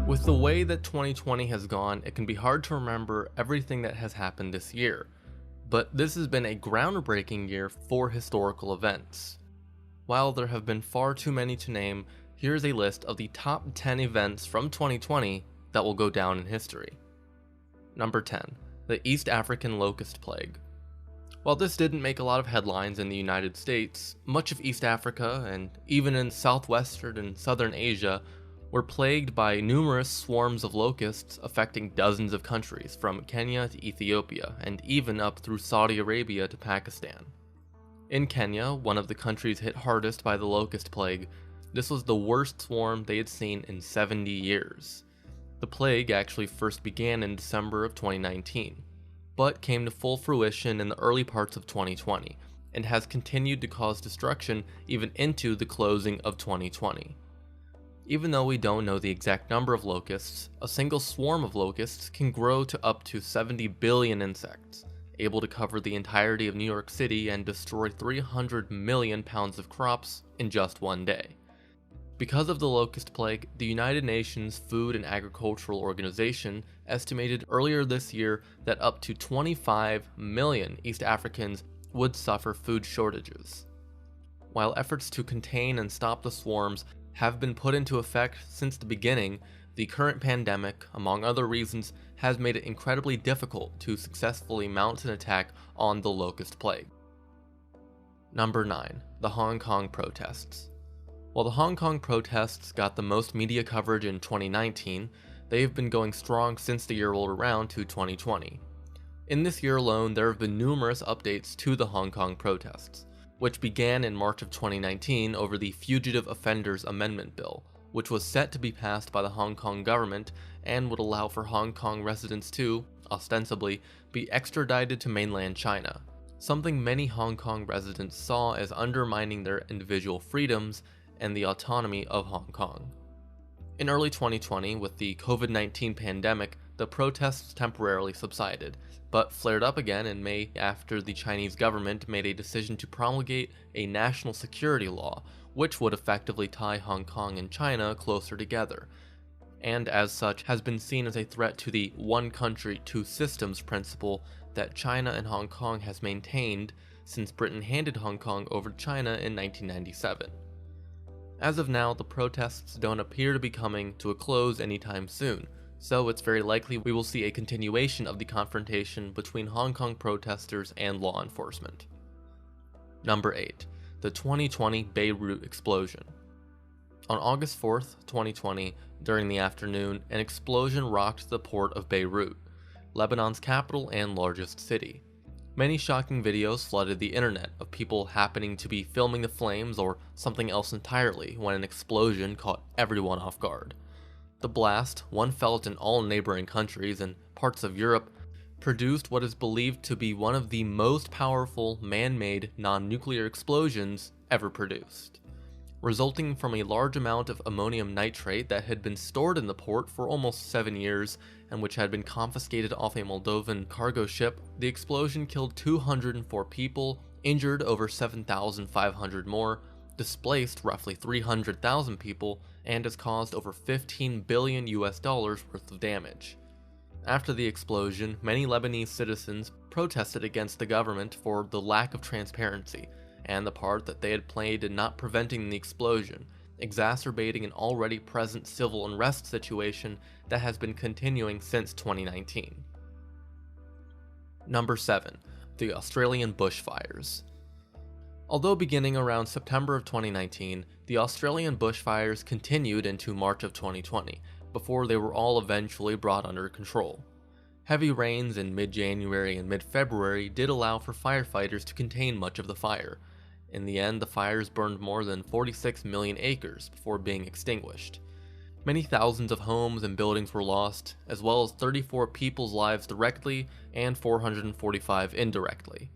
With the way that 2020 has gone, it can be hard to remember everything that has happened this year, but this has been a groundbreaking year for historical events. While there have been far too many to name, here's a list of the top 10 events from 2020 that will go down in history. Number 10. The East African Locust Plague. While this didn't make a lot of headlines in the United States, much of East Africa, and even in southwestern and southern Asia, were plagued by numerous swarms of locusts affecting dozens of countries, from Kenya to Ethiopia, and even up through Saudi Arabia to Pakistan. In Kenya, one of the countries hit hardest by the locust plague, this was the worst swarm they had seen in 70 years. The plague actually first began in December of 2019, but came to full fruition in the early parts of 2020, and has continued to cause destruction even into the closing of 2020. Even though we don't know the exact number of locusts, a single swarm of locusts can grow to up to 70 billion insects, able to cover the entirety of New York City and destroy 300 million pounds of crops in just one day. Because of the locust plague, the United Nations Food and Agricultural Organization estimated earlier this year that up to 25 million East Africans would suffer food shortages. While efforts to contain and stop the swarms have been put into effect since the beginning, the current pandemic, among other reasons, has made it incredibly difficult to successfully mount an attack on the locust plague. Number 9. The Hong Kong protests. While the Hong Kong protests got the most media coverage in 2019, they have been going strong since the year rolled around to 2020. In this year alone, there have been numerous updates to the Hong Kong protests, which began in March of 2019 over the Fugitive Offenders Amendment Bill, which was set to be passed by the Hong Kong government and would allow for Hong Kong residents to, ostensibly, be extradited to mainland China, something many Hong Kong residents saw as undermining their individual freedoms and the autonomy of Hong Kong. In early 2020, with the COVID-19 pandemic, the protests temporarily subsided, but flared up again in May after the Chinese government made a decision to promulgate a national security law, which would effectively tie Hong Kong and China closer together, and as such has been seen as a threat to the one country, two systems principle that China and Hong Kong has maintained since Britain handed Hong Kong over to China in 1997. As of now, the protests don't appear to be coming to a close anytime soon, so it's very likely we will see a continuation of the confrontation between Hong Kong protesters and law enforcement. Number 8. The 2020 Beirut explosion. On August 4th, 2020, during the afternoon, an explosion rocked the port of Beirut, Lebanon's capital and largest city. Many shocking videos flooded the internet of people happening to be filming the flames or something else entirely when an explosion caught everyone off guard. The blast, one felt in all neighboring countries and parts of Europe, produced what is believed to be one of the most powerful man-made non-nuclear explosions ever produced, resulting from a large amount of ammonium nitrate that had been stored in the port for almost 7 years and which had been confiscated off a Moldovan cargo ship. The explosion killed 204 people, injured over 7,500 more, displaced roughly 300,000 people, and has caused over $15 billion worth of damage. After the explosion, many Lebanese citizens protested against the government for the lack of transparency and the part that they had played in not preventing the explosion, exacerbating an already present civil unrest situation that has been continuing since 2019. Number 7. The Australian bushfires. Although beginning around September of 2019, the Australian bushfires continued into March of 2020, before they were all eventually brought under control. Heavy rains in mid-January and mid-February did allow for firefighters to contain much of the fire. In the end, the fires burned more than 46 million acres before being extinguished. Many thousands of homes and buildings were lost, as well as 34 people's lives directly and 445 indirectly,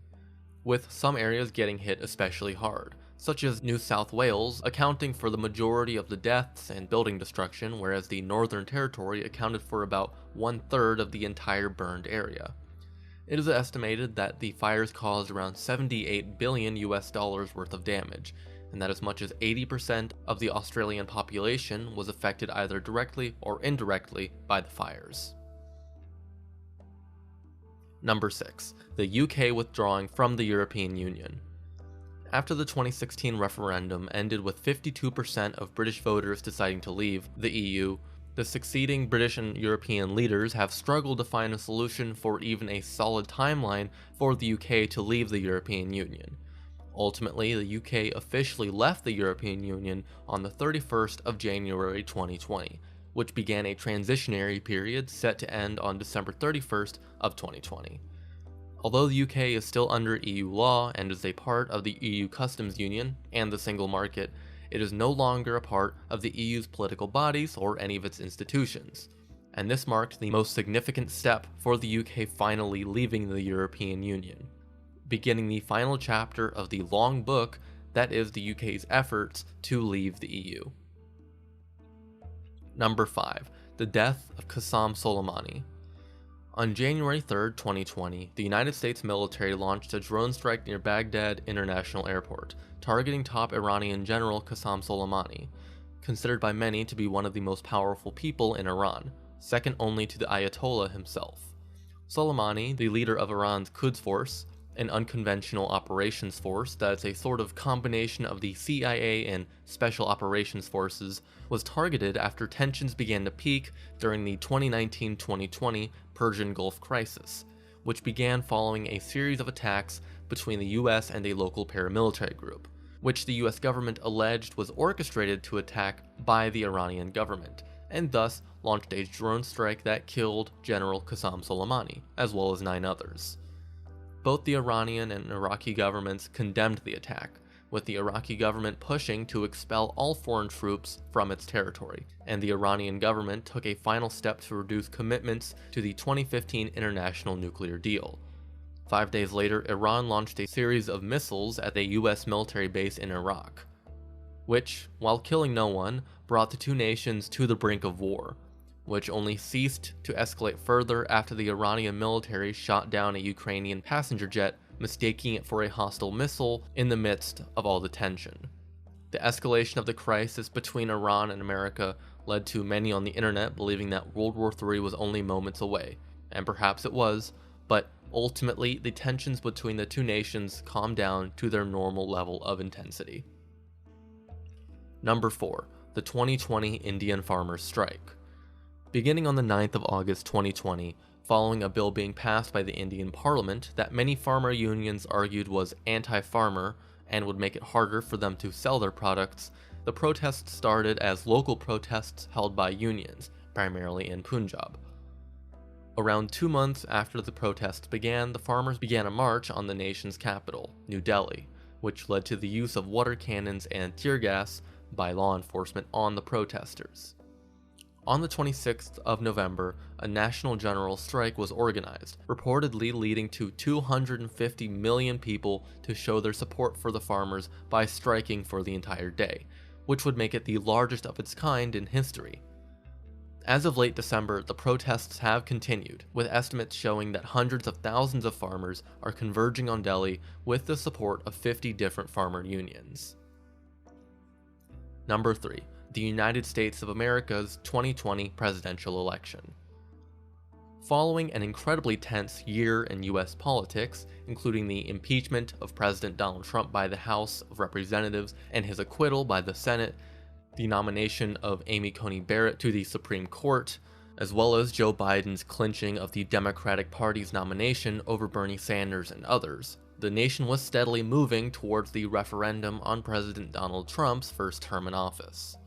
with some areas getting hit especially hard, such as New South Wales accounting for the majority of the deaths and building destruction, whereas the Northern Territory accounted for about 1/3 of the entire burned area. It is estimated that the fires caused around $78 billion worth of damage, and that as much as 80% of the Australian population was affected either directly or indirectly by the fires. Number 6. The UK withdrawing from the European Union. After the 2016 referendum ended with 52% of British voters deciding to leave the EU, the succeeding British and European leaders have struggled to find a solution for even a solid timeline for the UK to leave the European Union. Ultimately, the UK officially left the European Union on the 31st of January 2020, which began a transitionary period set to end on December 31st of 2020. Although the UK is still under EU law and is a part of the EU customs union and the single market, it is no longer a part of the EU's political bodies or any of its institutions, and this marked the most significant step for the UK finally leaving the European Union, beginning the final chapter of the long book that is the UK's efforts to leave the EU. Number 5. The death of Qasem Soleimani. On January 3, 2020, the United States military launched a drone strike near Baghdad International Airport, targeting top Iranian general Qasem Soleimani, considered by many to be one of the most powerful people in Iran, second only to the Ayatollah himself. Soleimani, the leader of Iran's Quds Force, an unconventional operations force that's a sort of combination of the CIA and Special Operations Forces, was targeted after tensions began to peak during the 2019-2020 Persian Gulf crisis, which began following a series of attacks between the US and a local paramilitary group, which the US government alleged was orchestrated to attack by the Iranian government, and thus launched a drone strike that killed General Qasem Soleimani, as well as 9 others. Both the Iranian and Iraqi governments condemned the attack, with the Iraqi government pushing to expel all foreign troops from its territory, and the Iranian government took a final step to reduce commitments to the 2015 international nuclear deal. 5 days later, Iran launched a series of missiles at a US military base in Iraq, which, while killing no one, brought the two nations to the brink of war, which only ceased to escalate further after the Iranian military shot down a Ukrainian passenger jet, mistaking it for a hostile missile in the midst of all the tension. The escalation of the crisis between Iran and America led to many on the internet believing that World War III was only moments away, and perhaps it was, but ultimately the tensions between the two nations calmed down to their normal level of intensity. Number 4. The 2020 Indian farmers' strike. Beginning on the 9th of August 2020, following a bill being passed by the Indian Parliament that many farmer unions argued was anti-farmer and would make it harder for them to sell their products, the protests started as local protests held by unions, primarily in Punjab. Around 2 months after the protests began, the farmers began a march on the nation's capital, New Delhi, which led to the use of water cannons and tear gas by law enforcement on the protesters. On the 26th of November, a national general strike was organized, reportedly leading to 250 million people to show their support for the farmers by striking for the entire day, which would make it the largest of its kind in history. As of late December, the protests have continued, with estimates showing that hundreds of thousands of farmers are converging on Delhi with the support of 50 different farmer unions. Number 3. The United States of America's 2020 presidential election. Following an incredibly tense year in US politics, including the impeachment of President Donald Trump by the House of Representatives and his acquittal by the Senate, the nomination of Amy Coney Barrett to the Supreme Court, as well as Joe Biden's clinching of the Democratic Party's nomination over Bernie Sanders and others, the nation was steadily moving towards the referendum on President Donald Trump's first term in office.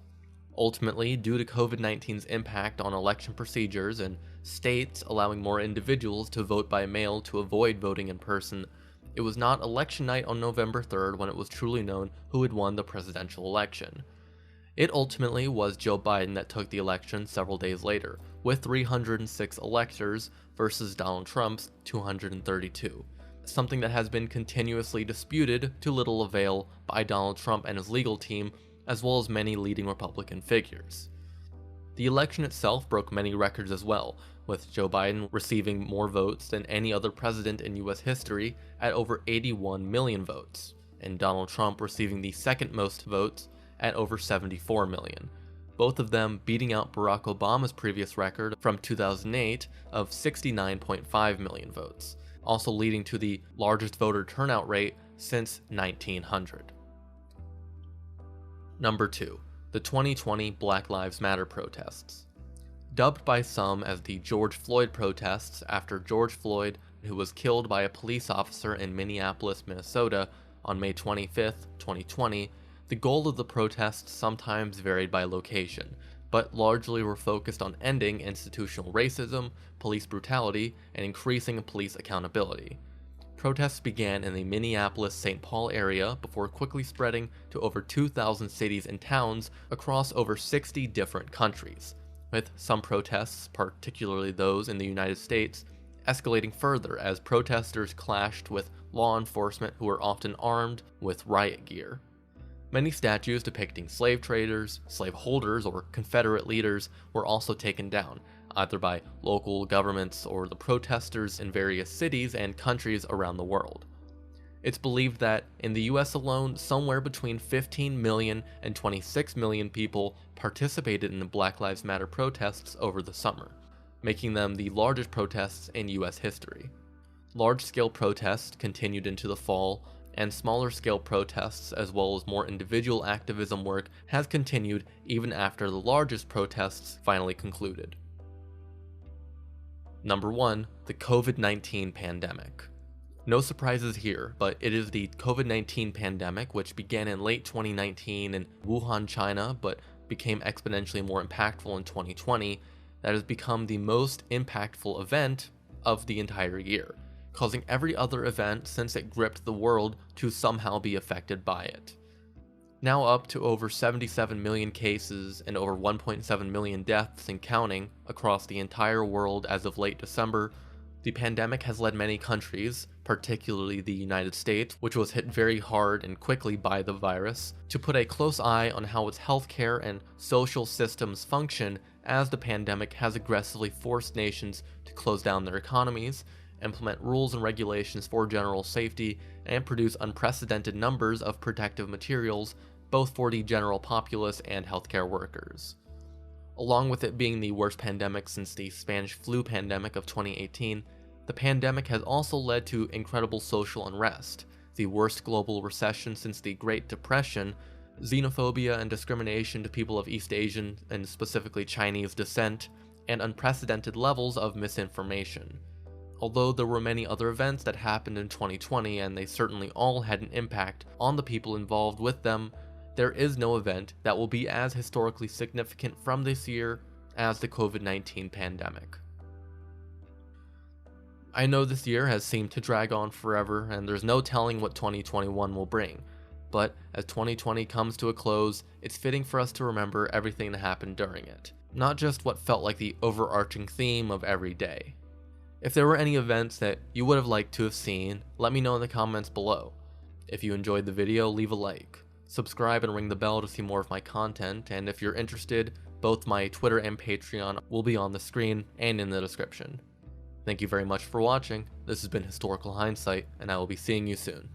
Ultimately, due to COVID-19's impact on election procedures and states allowing more individuals to vote by mail to avoid voting in person, it was not election night on November 3rd when it was truly known who had won the presidential election. It ultimately was Joe Biden that took the election several days later, with 306 electors versus Donald Trump's 232, something that has been continuously disputed to little avail by Donald Trump and his legal team, as well as many leading Republican figures. The election itself broke many records as well, with Joe Biden receiving more votes than any other president in US history at over 81 million votes, and Donald Trump receiving the second most votes at over 74 million, both of them beating out Barack Obama's previous record from 2008 of 69.5 million votes, also leading to the largest voter turnout rate since 1900. Number 2. The 2020 Black Lives Matter protests. Dubbed by some as the George Floyd protests after George Floyd, who was killed by a police officer in Minneapolis, Minnesota on May 25, 2020, the goal of the protests sometimes varied by location, but largely were focused on ending institutional racism, police brutality, and increasing police accountability. Protests began in the Minneapolis-St. Paul area before quickly spreading to over 2,000 cities and towns across over 60 different countries, with some protests, particularly those in the United States, escalating further as protesters clashed with law enforcement who were often armed with riot gear. Many statues depicting slave traders, slave holders, or Confederate leaders were also taken down, either by local governments or the protesters in various cities and countries around the world. It's believed that in the US alone, somewhere between 15 million and 26 million people participated in the Black Lives Matter protests over the summer, making them the largest protests in US history. Large-scale protests continued into the fall, and smaller-scale protests as well as more individual activism work has continued even after the largest protests finally concluded. Number 1. The COVID-19 pandemic. No surprises here, but it is the COVID-19 pandemic, which began in late 2019 in Wuhan, China, but became exponentially more impactful in 2020, that has become the most impactful event of the entire year, causing every other event since it gripped the world to somehow be affected by it. Now up to over 77 million cases and over 1.7 million deaths and counting across the entire world as of late December, the pandemic has led many countries, particularly the United States, which was hit very hard and quickly by the virus, to put a close eye on how its healthcare and social systems function as the pandemic has aggressively forced nations to close down their economies, implement rules and regulations for general safety, and produce unprecedented numbers of protective materials, both for the general populace and healthcare workers. Along with it being the worst pandemic since the Spanish flu pandemic of 2018, the pandemic has also led to incredible social unrest, the worst global recession since the Great Depression, xenophobia and discrimination to people of East Asian and specifically Chinese descent, and unprecedented levels of misinformation. Although there were many other events that happened in 2020 and they certainly all had an impact on the people involved with them, there is no event that will be as historically significant from this year as the COVID-19 pandemic. I know this year has seemed to drag on forever and there's no telling what 2021 will bring, but as 2020 comes to a close, it's fitting for us to remember everything that happened during it, not just what felt like the overarching theme of every day. If there were any events that you would have liked to have seen, let me know in the comments below. If you enjoyed the video, leave a like. Subscribe and ring the bell to see more of my content, and if you're interested, both my Twitter and Patreon will be on the screen and in the description. Thank you very much for watching. This has been Historical Hindsight, and I will be seeing you soon.